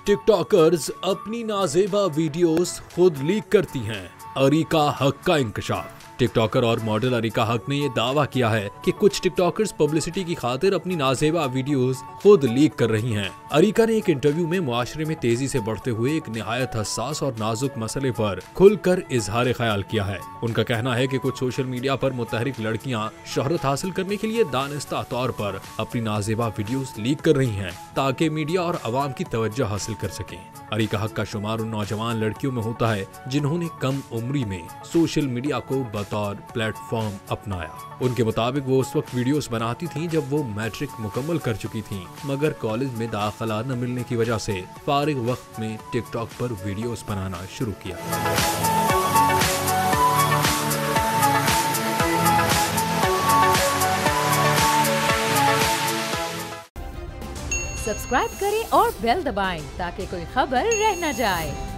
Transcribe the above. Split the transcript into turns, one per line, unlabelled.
TikTokers अपनी नाजेबा videos खुद leak करती हैं। अरीका हक का इंकशाफ। टिकटॉकर और मॉडल अरीका हक ने यह दावा किया है कि कुछ टिकटॉकर्स पब्लिसिटी की खातिर अपनी नाजेबा वीडियोस खुद लीक कर रही हैं। अरीका ने एक इंटरव्यू में मुआशरे में तेजी से बढ़ते हुए एक निहायत हसास और नाजुक मसले पर खुलकर इजहार ख्याल किया है। उनका कहना है कि कुछ सोशल मीडिया पर मुतहरिक लड़कियां शोहरत हासिल करने के लिए दानिस्ता तौर पर अपनी नाजेबा वीडियोस लीक कर रही हैं ताकि मीडिया और अवाम की तवज्जो हासिल कर सकें। अरीका हक का शुमार उन नौजवान लड़कियों में होता है जिन्होंने कम उम्री में सोशल मीडिया को बतौर प्लेटफॉर्म अपनाया। उनके मुताबिक वो उस वक्त वीडियोस बनाती थीं जब वो मैट्रिक मुकम्मल कर चुकी थीं, मगर कॉलेज में दाखिला न मिलने की वजह से फारिग वक्त में टिकटॉक पर वीडियोस बनाना शुरू किया।
सब्सक्राइब करें और बेल दबाएं ताकि कोई खबर रह न जाए।